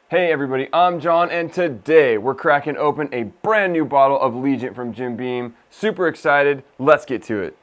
Hey everybody, I'm John, and today we're cracking open a brand new bottle of Legent from Jim Beam. Super excited, let's get to it.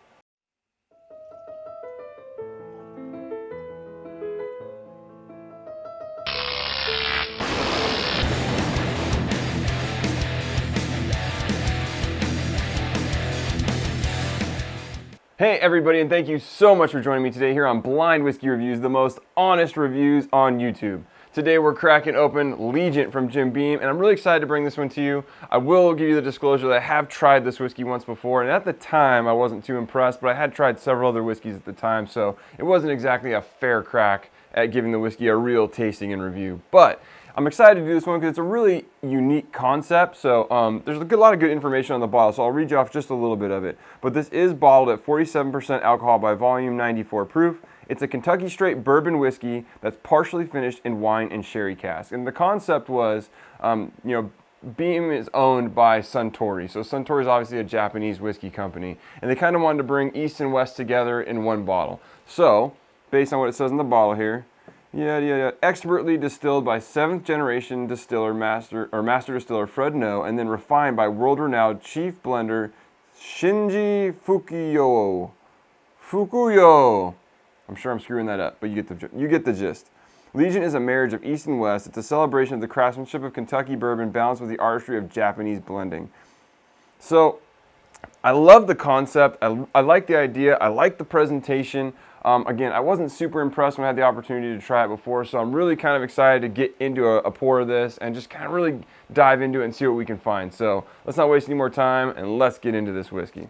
Hey everybody, and thank you so much for joining me today here on Blind Whiskey Reviews, the most honest reviews on YouTube. Today we're cracking open Legent from Jim Beam, and I'm really excited to bring this one to you. I will give you the disclosure that I have tried this whiskey once before, and at the time I wasn't too impressed, but I had tried several other whiskeys at the time, so it wasn't exactly a fair crack at giving the whiskey a real tasting and review. But I'm excited to do this one because it's a really unique concept. So there's a lot of good information on the bottle, so I'll read you off just a little bit of it. But this is bottled at 47% alcohol by volume, 94 proof. It's a Kentucky straight bourbon whiskey that's partially finished in wine and sherry casks. And the concept was, Beam is owned by Suntory. So Suntory is obviously a Japanese whiskey company. And they kind of wanted to bring East and West together in one bottle. So, based on what it says in the bottle here, expertly distilled by 7th generation distiller master distiller Fred No, and then refined by world-renowned chief blender Shinji Fukuyo. I'm sure I'm screwing that up, but you get the gist. Legent is a marriage of East and West. It's a celebration of the craftsmanship of Kentucky bourbon balanced with the artistry of Japanese blending. So, I love the concept. I like the idea. I like the presentation. Again, I wasn't super impressed when I had the opportunity to try it before, so I'm really kind of excited to get into a pour of this and just kind of really dive into it and see what we can find. So let's not waste any more time and let's get into this whiskey.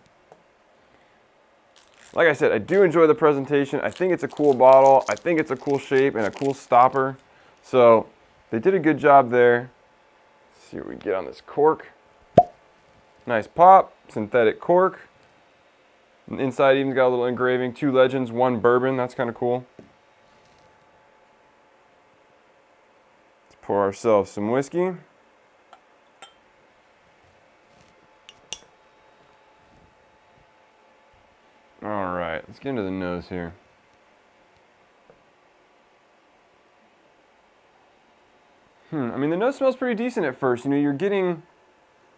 Like I said, I do enjoy the presentation. I think it's a cool bottle. I think it's a cool shape and a cool stopper. So they did a good job there. Let's see what we get on this cork. Nice pop, synthetic cork. And inside even got a little engraving, 2 Legends, 1 Bourbon. That's kind of cool. Let's pour ourselves some whiskey. All right, let's get into the nose here. I mean, the nose smells pretty decent at first. You're getting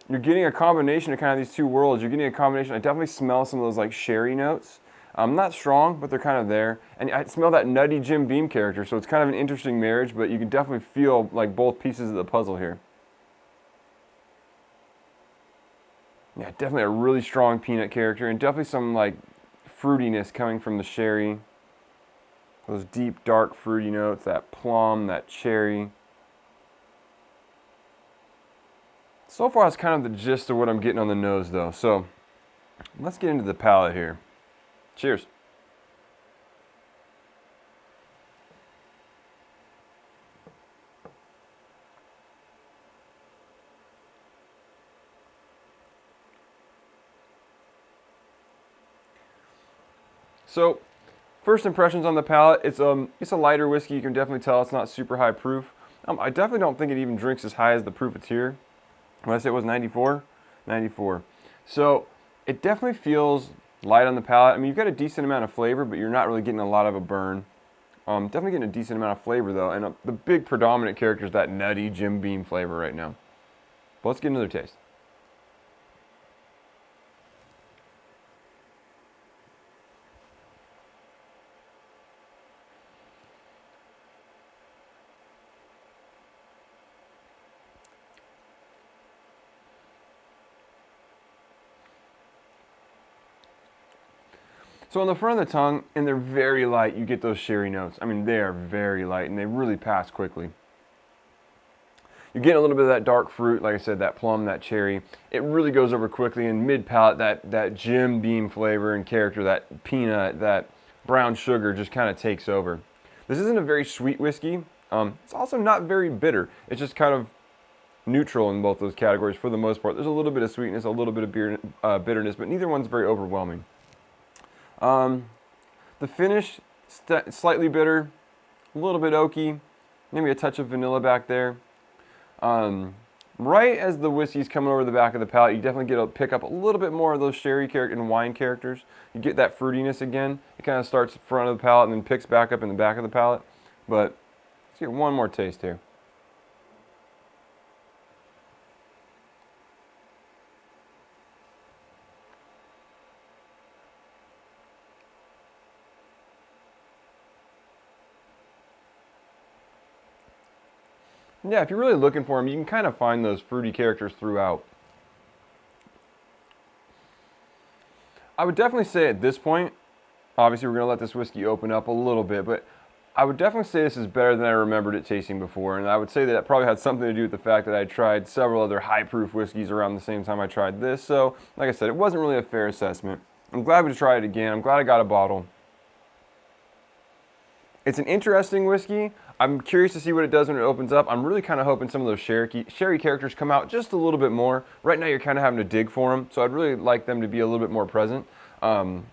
a combination of kind of these two worlds. You're getting a combination. I definitely smell some of those like sherry notes. Not strong, but they're kind of there. And I smell that nutty Jim Beam character, so it's kind of an interesting marriage, but you can definitely feel like both pieces of the puzzle here. Yeah, definitely a really strong peanut character, and definitely some like fruitiness coming from the sherry. Those deep, dark, fruity notes, that plum, that cherry. So far, it's kind of the gist of what I'm getting on the nose, though. So let's get into the palate here. Cheers. So, first impressions on the palate. It's a lighter whiskey. You can definitely tell it's not super high proof. I definitely don't think it even drinks as high as the proof it's here. When I say it was 94, 94. So it definitely feels light on the palate. I mean, you've got a decent amount of flavor, but you're not really getting a lot of a burn. Definitely getting a decent amount of flavor though, and the big predominant character is that nutty Jim Beam flavor right now. But let's get another taste. So on the front of the tongue, and they're very light, you get those sherry notes. I mean, they are very light, and they really pass quickly. You're getting a little bit of that dark fruit, like I said, that plum, that cherry. It really goes over quickly, and mid-palate, that Jim Beam flavor and character, that peanut, that brown sugar just kind of takes over. This isn't a very sweet whiskey. It's also not very bitter. It's just kind of neutral in both those categories for the most part. There's a little bit of sweetness, a little bit of bitterness, but neither one's very overwhelming. The finish, slightly bitter, a little bit oaky, maybe a touch of vanilla back there. Right as the whiskey's coming over the back of the palate, you definitely pick up a little bit more of those sherry and wine characters. You get that fruitiness again. It kind of starts in front of the palate and then picks back up in the back of the palate. But let's get one more taste here. Yeah, if you're really looking for them, you can kind of find those fruity characters throughout. I would definitely say at this point, obviously we're going to let this whiskey open up a little bit, but I would definitely say this is better than I remembered it tasting before, and I would say that probably had something to do with the fact that I tried several other high-proof whiskeys around the same time I tried this, so like I said, it wasn't really a fair assessment. I'm glad we tried it again. I'm glad I got a bottle. It's an interesting whiskey. I'm curious to see what it does when it opens up. I'm really kind of hoping some of those sherry characters come out just a little bit more. Right now you're kind of having to dig for them, so I'd really like them to be a little bit more present. And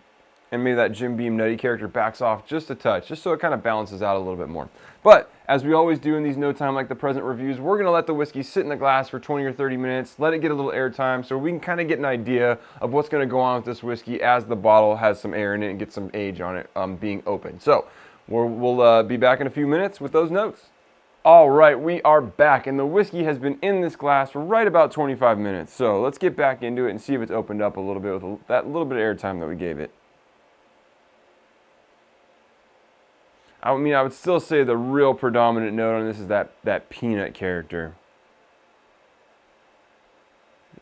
maybe that Jim Beam nutty character backs off just a touch, just so it kind of balances out a little bit more. But as we always do in these No Time Like the Present reviews, we're going to let the whiskey sit in the glass for 20 or 30 minutes, let it get a little air time so we can kind of get an idea of what's going to go on with this whiskey as the bottle has some air in it and get some age on it being open. So we'll be back in a few minutes with those notes. All right, we are back, and the whiskey has been in this glass for right about 25 minutes. So let's get back into it and see if it's opened up a little bit with that little bit of air time that we gave it. I mean, I would still say the real predominant note on this is that peanut character.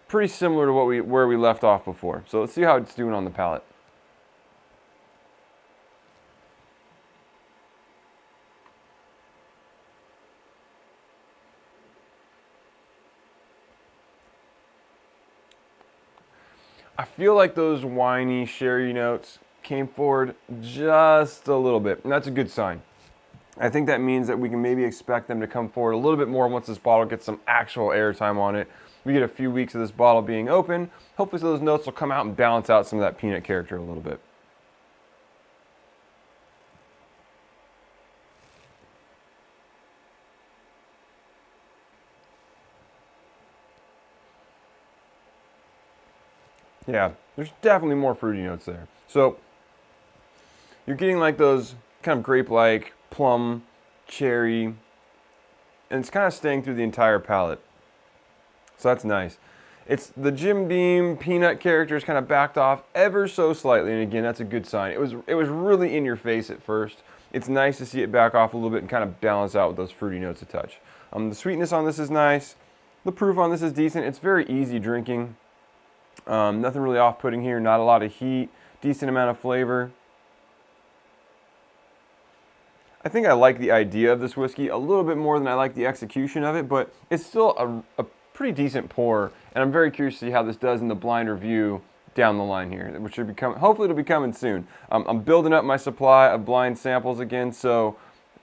Pretty similar to where we left off before. So let's see how it's doing on the palate. I feel like those winey, sherry notes came forward just a little bit, and that's a good sign. I think that means that we can maybe expect them to come forward a little bit more once this bottle gets some actual airtime on it. We get a few weeks of this bottle being open. Hopefully those notes will come out and balance out some of that peanut character a little bit. Yeah, there's definitely more fruity notes there. So you're getting like those kind of grape-like, plum, cherry, and it's kind of staying through the entire palate. So that's nice. It's the Jim Beam peanut characters kind of backed off ever so slightly, and again, that's a good sign. It was really in your face at first. It's nice to see it back off a little bit and kind of balance out with those fruity notes a touch. The sweetness on this is nice. The proof on this is decent. It's very easy drinking. Nothing really off-putting here. Not a lot of heat. Decent amount of flavor. I think I like the idea of this whiskey a little bit more than I like the execution of it, but it's still a pretty decent pour, and I'm very curious to see how this does in the blind review down the line here, which should be coming. Hopefully it'll be coming soon. I'm building up my supply of blind samples again, so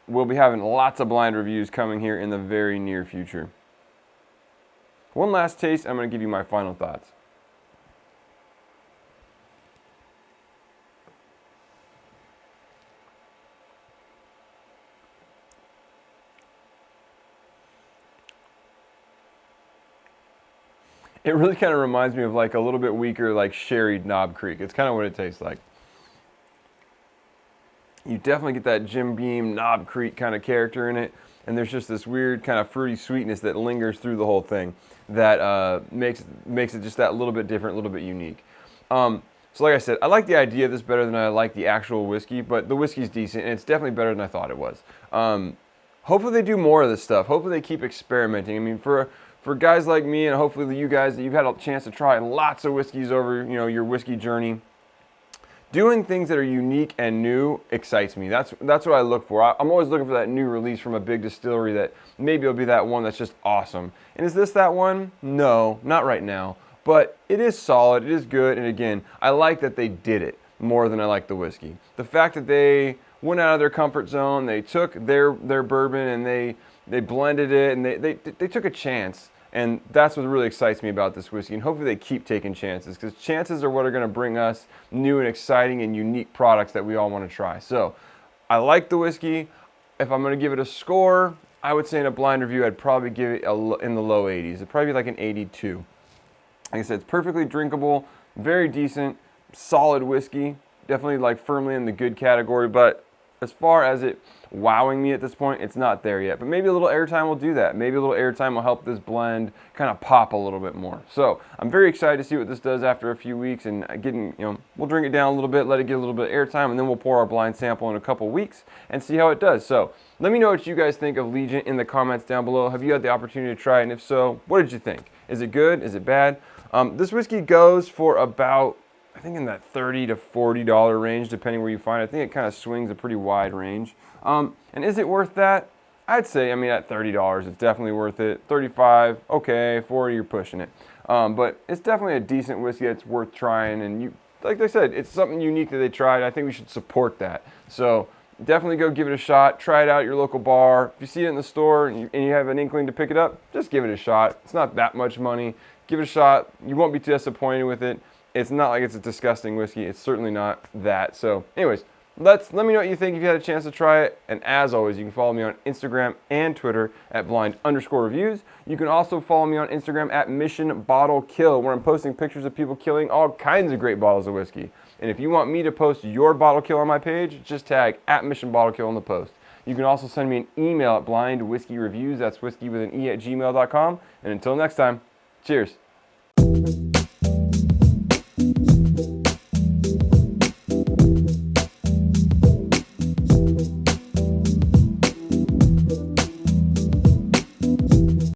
we'll be having lots of blind reviews coming here in the very near future. One last taste, I'm going to give you my final thoughts. It really kind of reminds me of like a little bit weaker, like sherried Knob Creek. It's kind of what it tastes like. You definitely get that Jim Beam Knob Creek kind of character in it, and there's just this weird kind of fruity sweetness that lingers through the whole thing that makes it just that little bit different, a little bit unique. So like I said, I like the idea of this better than I like the actual whiskey, but the whiskey's decent, and it's definitely better than I thought it was. Hopefully they do more of this stuff. Hopefully they keep experimenting. I mean, for guys like me, and hopefully you guys, that you've had a chance to try lots of whiskeys over your whiskey journey, doing things that are unique and new excites me. That's what I look for. I'm always looking for that new release from a big distillery that maybe it'll be that one that's just awesome. And is this that one? No, not right now. But it is solid, it is good, and again, I like that they did it more than I like the whiskey. The fact that they went out of their comfort zone, they took their bourbon and they blended it, and they took a chance. And that's what really excites me about this whiskey, and hopefully they keep taking chances, because chances are what are going to bring us new and exciting and unique products that we all want to try. So I like the whiskey. If I'm going to give it a score, I would say in a blind review I'd probably give it in the low 80s. It'd probably be like an 82. Like I said, it's perfectly drinkable, very decent, solid whiskey. Definitely like firmly in the good category, but as far as it wowing me at this point, it's not there yet. But maybe a little airtime will do that. Maybe a little airtime will help this blend kind of pop a little bit more. So I'm very excited to see what this does after a few weeks, and we'll drink it down a little bit, let it get a little bit of airtime, and then we'll pour our blind sample in a couple weeks and see how it does. So let me know what you guys think of Legent in the comments down below. Have you had the opportunity to try it? And if so, what did you think? Is it good? Is it bad? This whiskey goes for about, I think, in that $30 to $40 range, depending where you find it. I think it kind of swings a pretty wide range. And is it worth that? I'd say, at $30, it's definitely worth it. 35, okay, 40, you're pushing it. But it's definitely a decent whiskey that's worth trying. And like I said, it's something unique that they tried. I think we should support that. So definitely go give it a shot. Try it out at your local bar. If you see it in the store and you have an inkling to pick it up, just give it a shot. It's not that much money. Give it a shot. You won't be too disappointed with it. It's not like it's a disgusting whiskey. It's certainly not that. So anyways, let me know what you think if you had a chance to try it. And as always, you can follow me on Instagram and Twitter at blind_reviews. You can also follow me on Instagram at Mission Bottle Kill, where I'm posting pictures of people killing all kinds of great bottles of whiskey. And if you want me to post your bottle kill on my page, just tag at Mission Bottle Kill in the post. You can also send me an email at blindwhiskeyreviews, that's whiskey with an E, @gmail.com. And until next time, cheers.